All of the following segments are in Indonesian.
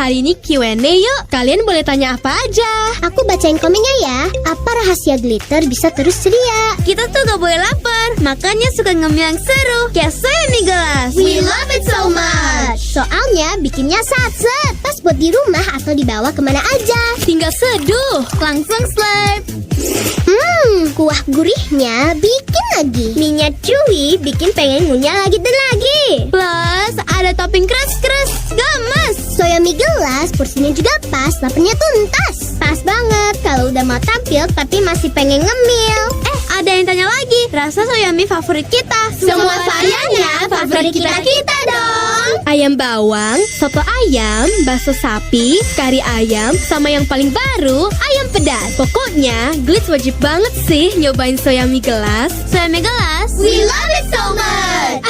hari ini Q&A yuk. Kalian boleh tanya apa aja. Aku bacain komennya ya. Apa rahasia glitter bisa terus ceria? Kita tuh gak boleh lapar, makanya suka ngemil yang seru. Kayak soya mie gelas. We love it so much. Soalnya bikinnya satset, pas buat di rumah atau dibawa kemana aja. Tinggal seduh, langsung slurp. Kuah gurihnya bikin lagi. Minyak chewy bikin pengen ngunyah lagi dan lagi. Plus ada topping keras-keras, gemes. Soya mie gelas porsinya juga pas, laparnya tuntas. Pas banget kalau udah mau tampil tapi masih pengen ngemil. Ada yang tanya lagi, rasa soya mie favorit kita. Semua variannya favorit kita dong. Ayam bawang, soto ayam, bakso sapi, kari ayam, sama yang paling baru, ayam pedas. Pokoknya, Glitz wajib banget sih nyobain soya mie gelas. Soya mie gelas, We love it so much.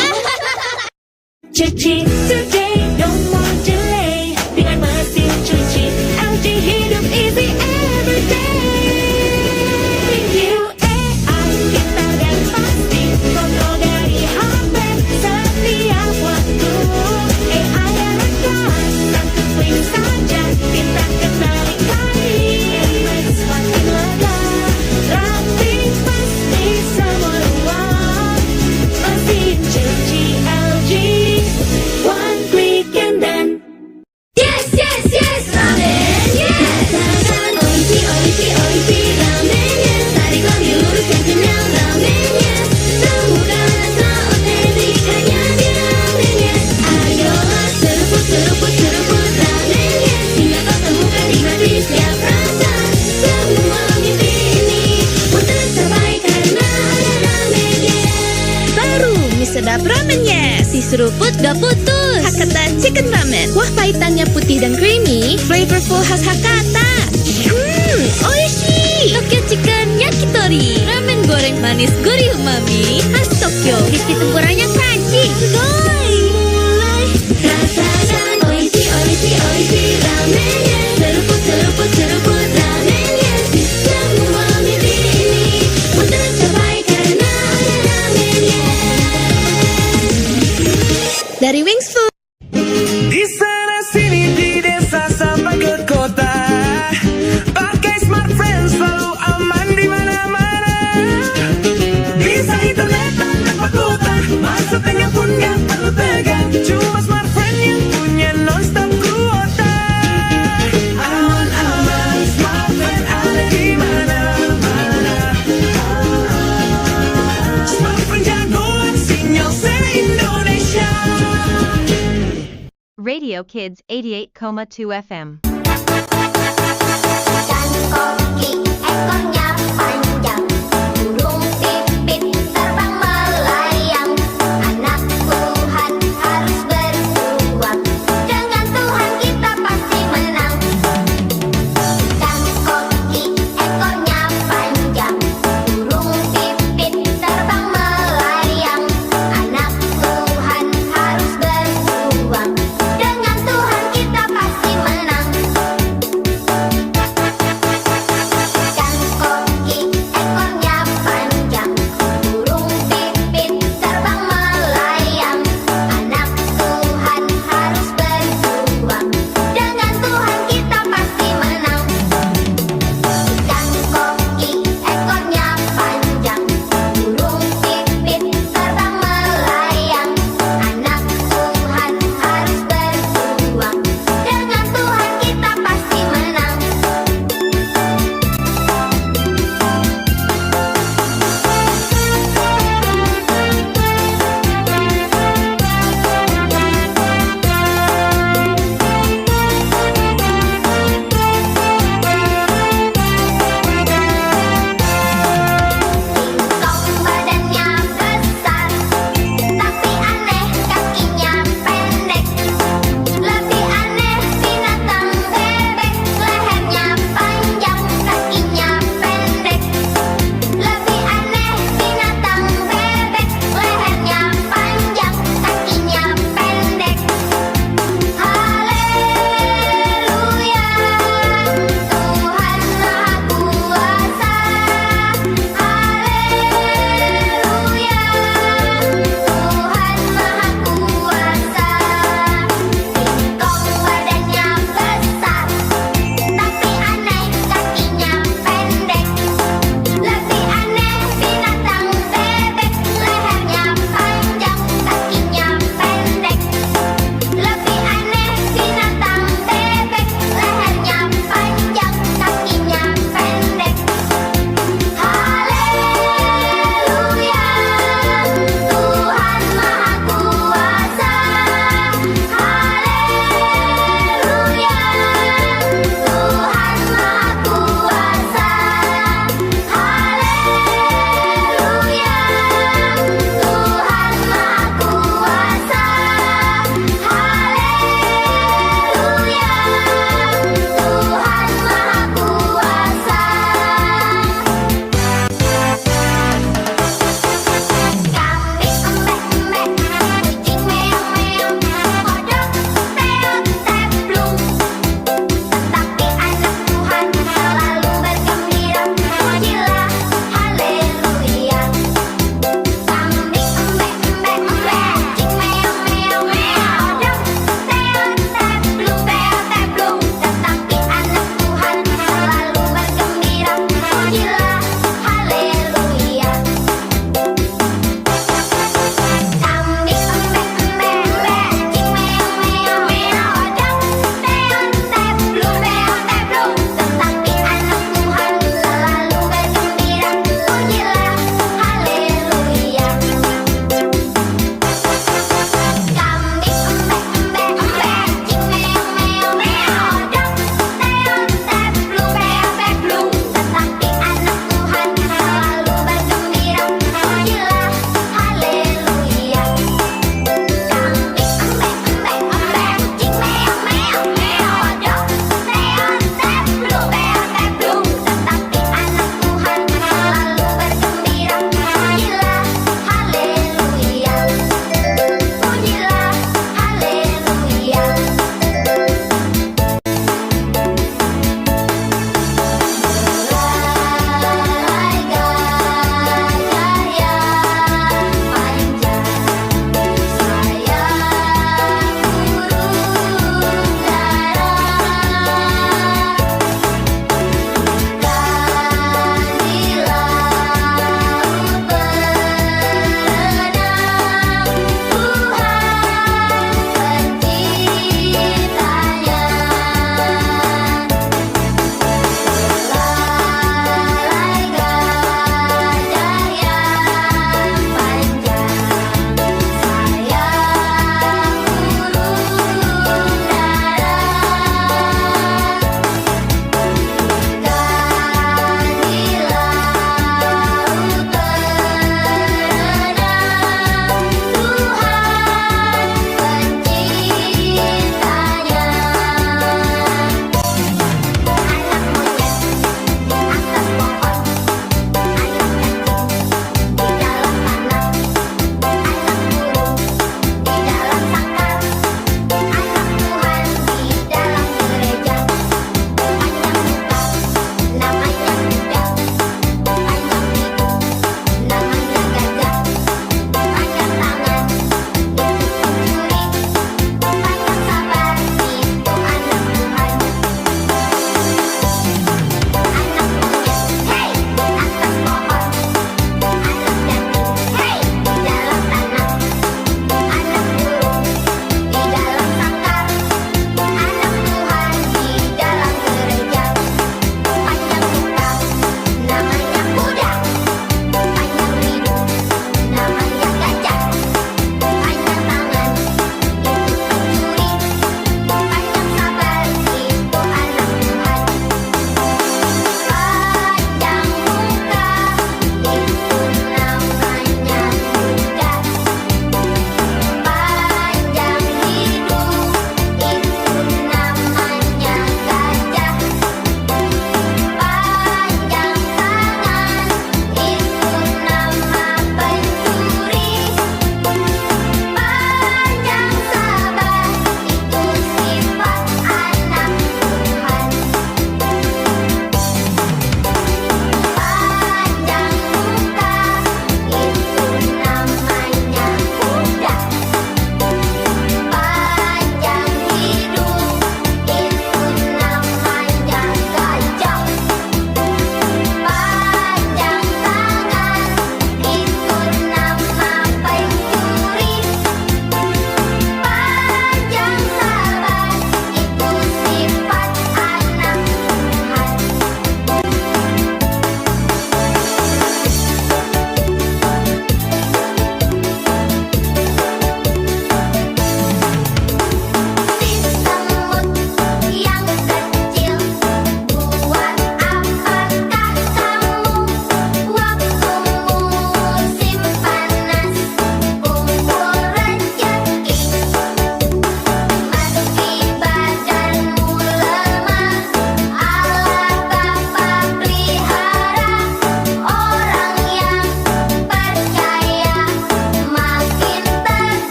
Cuci today, no more delay. Dengan mesin cuci LG, hidup easy every day. UAI pintar dan pasti, kontrol dari HP setiap waktu. AI yang kelas, satu klik saja kita kenali kali. Semakin lega, rapi pasti semua ruang. Mesin cuci LG, one click and done. Yes, yes, yes, ramen, yes. Katakan oishi, oishi, oishi, ramen, yes. Tarik lagi luruskan kenyang, ramen, yes. Temukan rasa otentikanya di ramen, yes. Ayolah seruput, seruput, seruput, ramen, yes. Hingga kau temukan nikmati setiap rasa. Semua mimpi ini pun tercapai karena ada ramen, yes. baru mie sedap ramen yes. Si seruput gak putus. Hakata chicken ramen. Kuah pahitannya putih dan creamy, flavorful khas Hakata. Oishi. Tokyo chicken yakitori. Ramen goreng manis gurih umami khas Tokyo. Crispy tempuranya crunchy. Sugoi. Rasakan oishi, oishi, oishi, ramen, yes. Seruput, seruput, seruput, ramen, yes. Semua mimpi ini pun tercapai karena ada ramen, yes. Dari Wings Food. Di sana sini di desa sampai ke kota, pakai smartphone selalu aman di mana-mana. Bisa internet tanpa kuota, maksudnya pun gak perlu tegang. Cuma smartphone yang punya nonstop kuota. Aman-aman, smartphone ada di mana-mana. Smartphone jagoan sinyal se-Indonesia. Radio Kids 88,2 FM. Dan koki ekornya panjang, burung pipit terbang melayang. Anak Tuhan harus berjuang, dengan Tuhan kita pasti menang. Dan koki ekornya panjang, burung pipit terbang melayang. Anak Tuhan harus berjuang, dengan Tuhan kita pasti menang.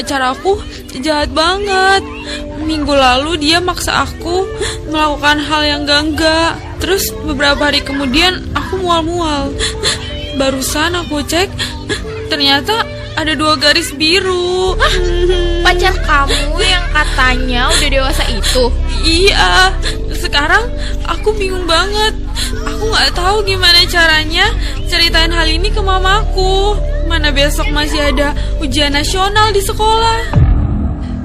pacar aku jahat banget. Minggu lalu dia maksa aku melakukan hal yang enggak. Terus beberapa hari kemudian aku mual-mual. Barusan aku cek, ternyata ada 2 garis biru. Pacar kamu yang katanya udah dewasa itu? Iya, sekarang aku bingung banget. Aku gak tahu gimana caranya ceritain hal ini ke mamaku. Mana besok masih ada ujian nasional di sekolah.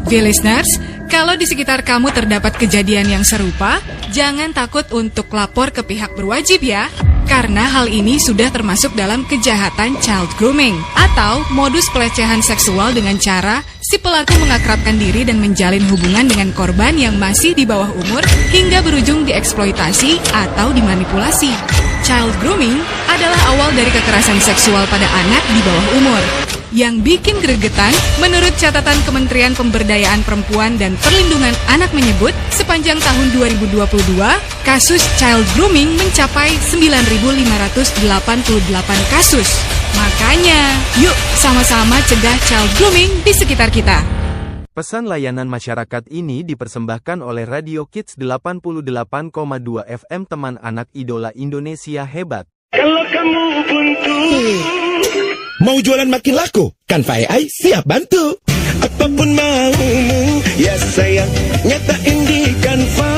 Listeners, kalau di sekitar kamu terdapat kejadian yang serupa, jangan takut untuk lapor ke pihak berwajib ya. Karena hal ini sudah termasuk dalam kejahatan child grooming atau modus pelecehan seksual dengan cara si pelaku mengakrabkan diri dan menjalin hubungan dengan korban yang masih di bawah umur hingga berujung dieksploitasi atau dimanipulasi. Child grooming adalah awal dari kekerasan seksual pada anak di bawah umur. Yang bikin gregetan, menurut catatan Kementerian Pemberdayaan Perempuan dan Perlindungan Anak menyebut, sepanjang tahun 2022, kasus child grooming mencapai 9.588 kasus. Makanya, yuk sama-sama cegah child grooming di sekitar kita. Pesan layanan masyarakat ini dipersembahkan oleh Radio Kids 88,2 FM, teman anak idola Indonesia hebat. Kalau kamu buntu, mau jualan makin laku? Canva AI siap bantu. apapun maumu, ya sayang, nyatain di Canva.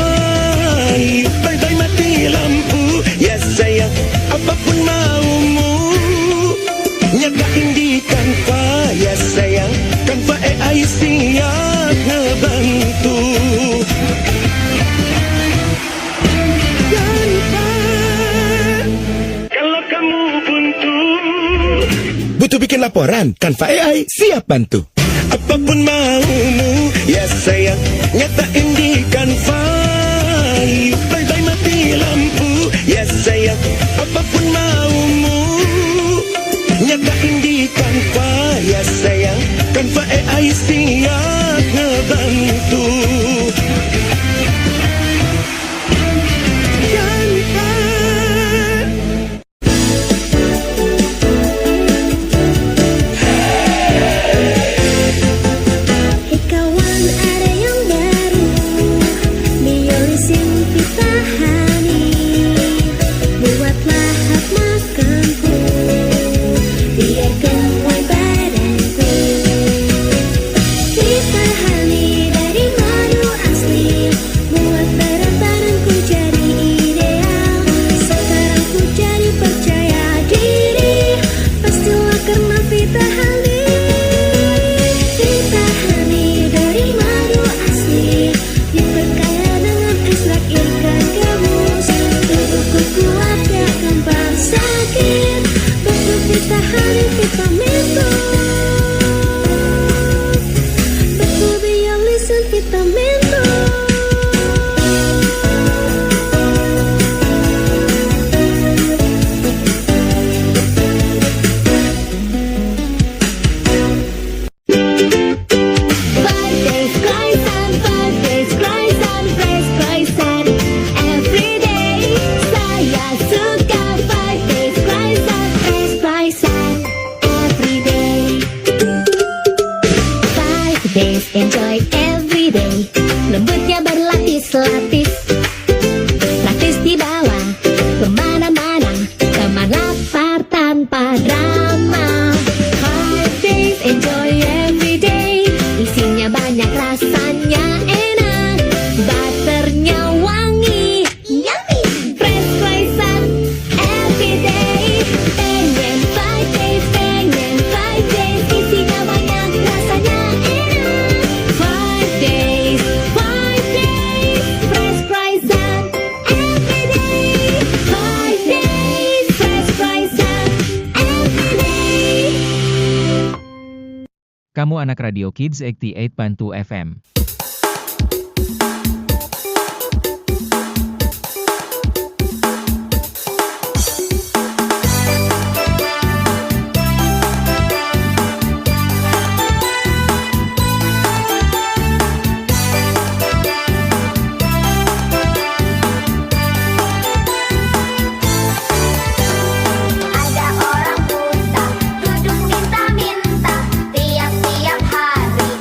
Bye-bye mati lampu, ya sayang, apapun maumu, nyatain di Canva, ya sayang. Canva AI siap ngebantu. Kalau kamu buntu, butuh bikin laporan? Canva AI siap bantu. apapun maumu, ya sayang, nyatain di Canva. Bye-bye mati lampu, ya sayang, apapun maumu, nyatain di Canva, ya sayang. Canva AI siap ngebantu. Enjoy every day. Lembutnya berlapis-lapis, praktis dibawa kemana-mana, teman lapar tanpa drama. 5 days, enjoy every day. Isinya banyak, rasanya enak, butternya wangi, yummy. Fresh croissant every day. Pengen 5 days, pengen 5 days. Isinya banyak, rasanya enak. 5 days, fresh croissant every day. 5 days, fresh croissant every day. Kamu anak Radio Kids 88.2 FM. Ada orang buta, duduk minta-minta, tiap-tiap hari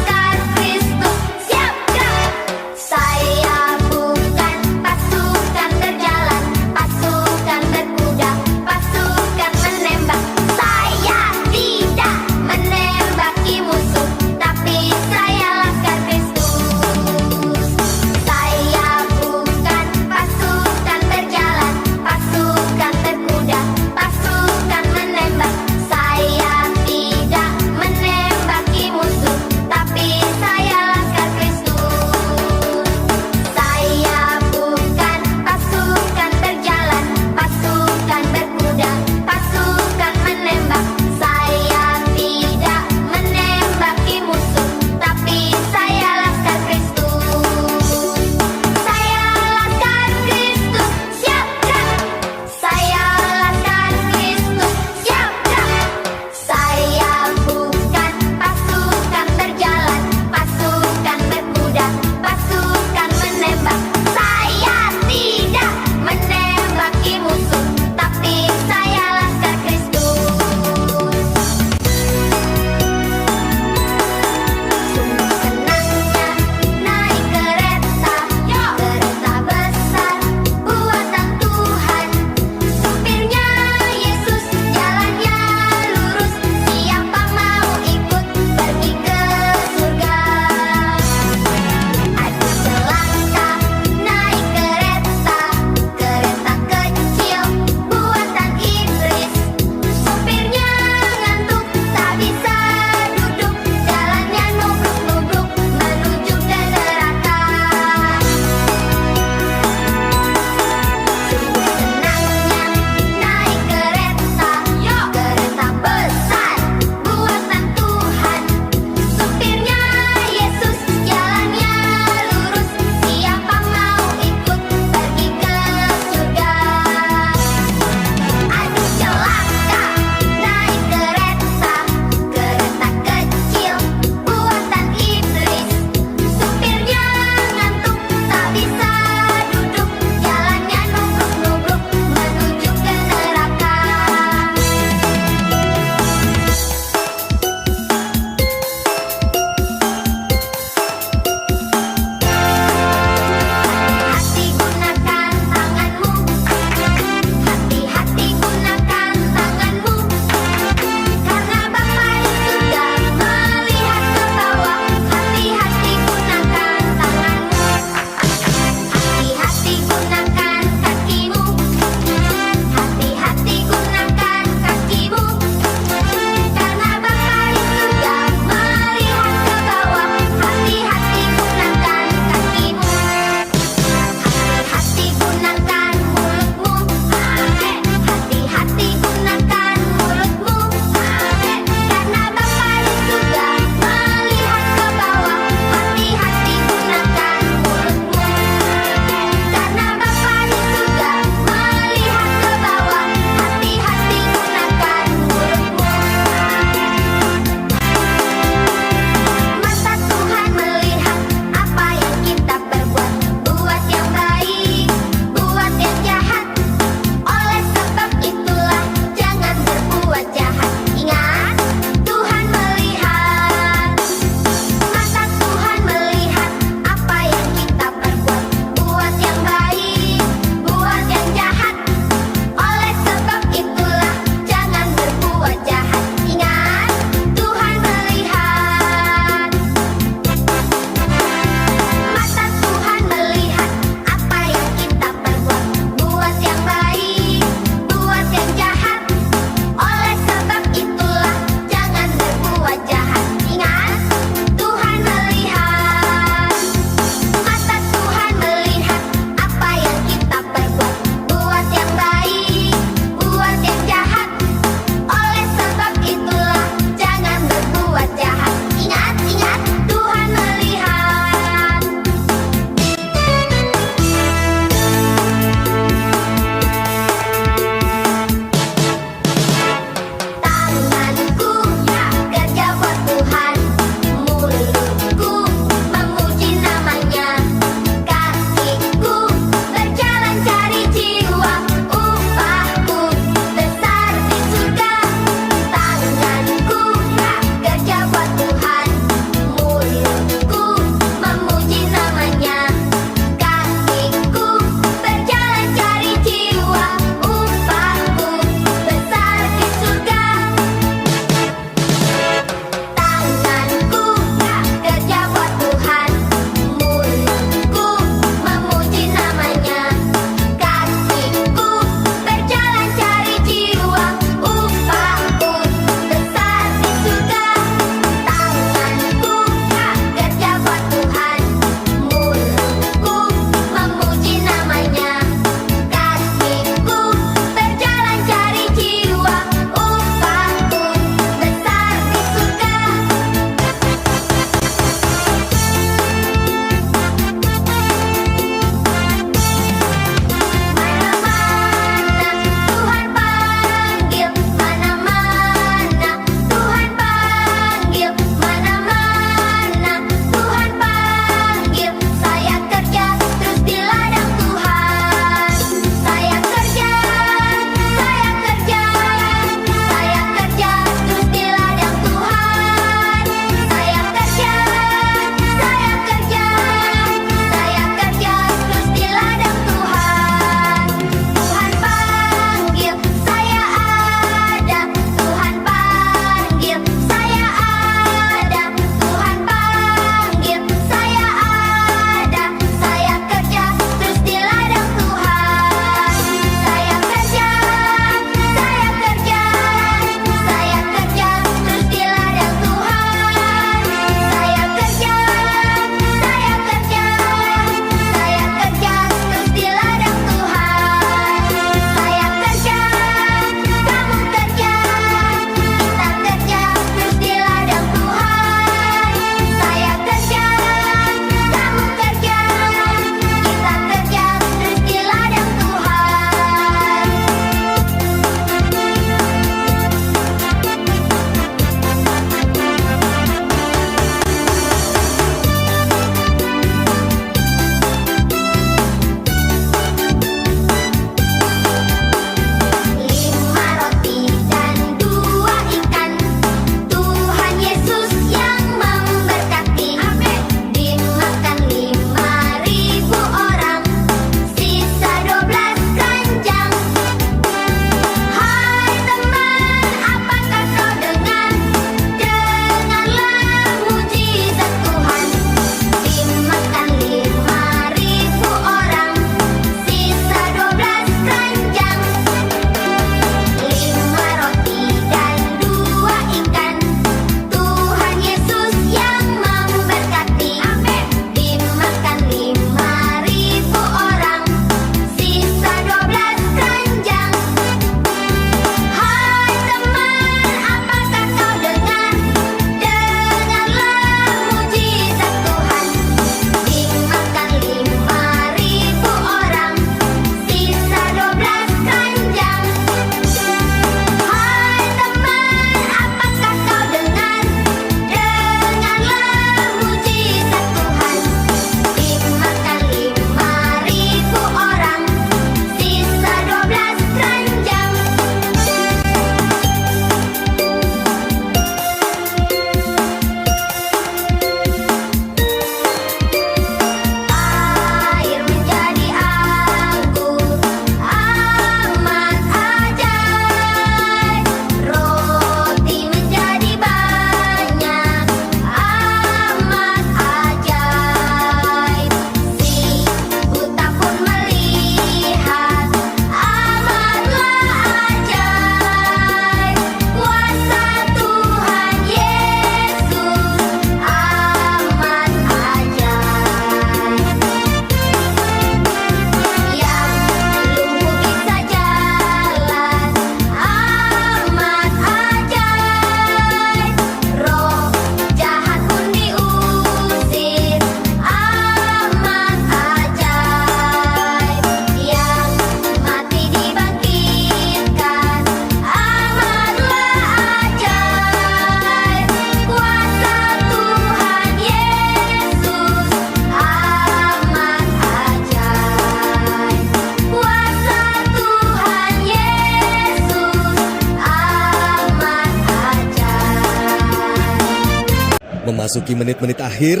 Memasuki menit-menit akhir,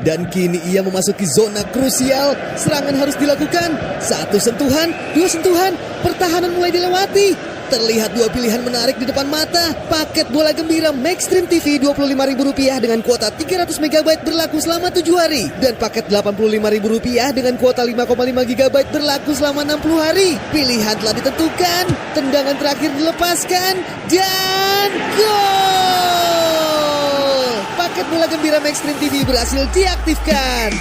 dan kini ia memasuki zona krusial. Serangan harus dilakukan. 1 sentuhan, 2 sentuhan, pertahanan mulai dilewati. Terlihat 2 pilihan menarik di depan mata. Paket bola gembira Maxstream TV Rp25.000 dengan kuota 300 MB berlaku selama 7 hari. Dan paket Rp85.000 dengan kuota 5,5 GB berlaku selama 60 hari. Pilihan telah ditentukan, tendangan terakhir dilepaskan, dan gol! Paket bola gembira Maxstream TV berhasil diaktifkan.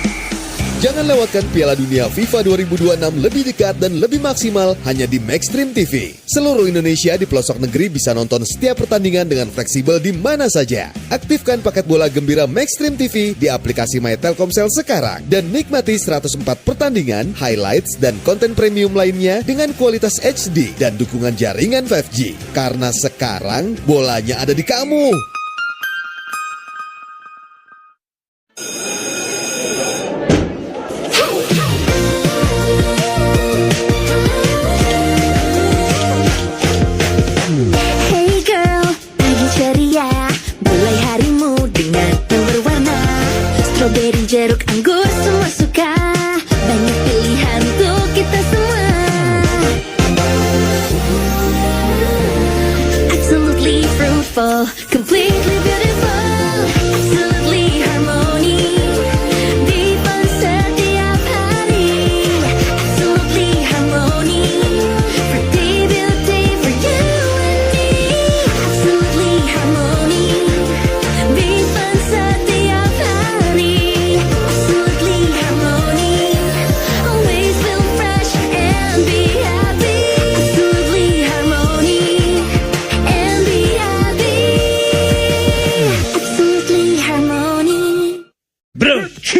Jangan lewatkan Piala Dunia FIFA 2026 lebih dekat dan lebih maksimal hanya di Maxstream TV. Seluruh Indonesia di pelosok negeri bisa nonton setiap pertandingan dengan fleksibel di mana saja. Aktifkan paket bola gembira Maxstream TV di aplikasi My Telkomsel sekarang dan nikmati 104 pertandingan, highlights, dan konten premium lainnya dengan kualitas HD dan dukungan jaringan 5G. Karena sekarang bolanya ada di kamu. Strawberry, jeruk, anggur, semua suka. Banyak pilihan untuk kita semua. Absolutely fruitful, completely beautiful, absolutely harmony. Dipan setiap hari, absolutely harmony. Fruity beauty for you and me, absolutely harmony. Dipan setiap hari.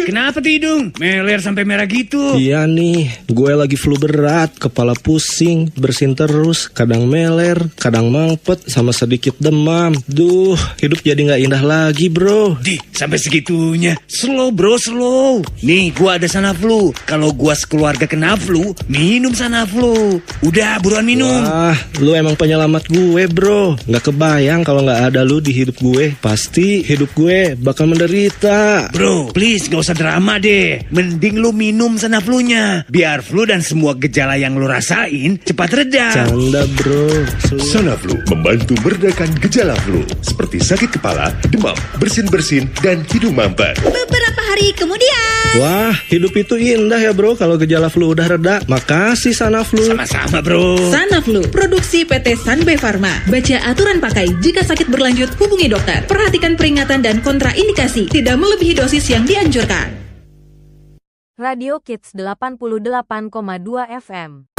Kenapa tuh hidung? Meler sampai merah gitu. Iya nih, gue lagi flu berat, kepala pusing, bersin terus, kadang meler, kadang mampet, sama sedikit demam. Duh, hidup jadi gak indah lagi bro. Di, sampai segitunya. Slow bro, slow. Nih, gua ada Sanaflu. Kalau gua sekeluarga kena flu, minum Sanaflu. Udah, buruan minum. Wah, lu emang penyelamat gue bro. Gak kebayang kalau gak ada lu di hidup gue. Pasti hidup gue bakal menderita. Bro, please gak usah drama deh. Mending lu minum Sanaflunya, biar flu dan semua gejala yang lu rasain cepat reda. Canda bro. Sanaflu membantu meredakan gejala flu seperti sakit kepala, demam, bersin-bersin, dan hidung mampet. Beberapa hari kemudian. Wah, hidup itu indah ya bro kalau gejala flu udah reda. Makasih Sanaflu. Sama-sama bro. Sanaflu, produksi PT Sanbe Pharma. Baca aturan pakai. Jika sakit berlanjut, hubungi dokter. Perhatikan peringatan dan kontraindikasi. Tidak melebihi dosis yang dianjurkan. Radio Kids 88,2 FM.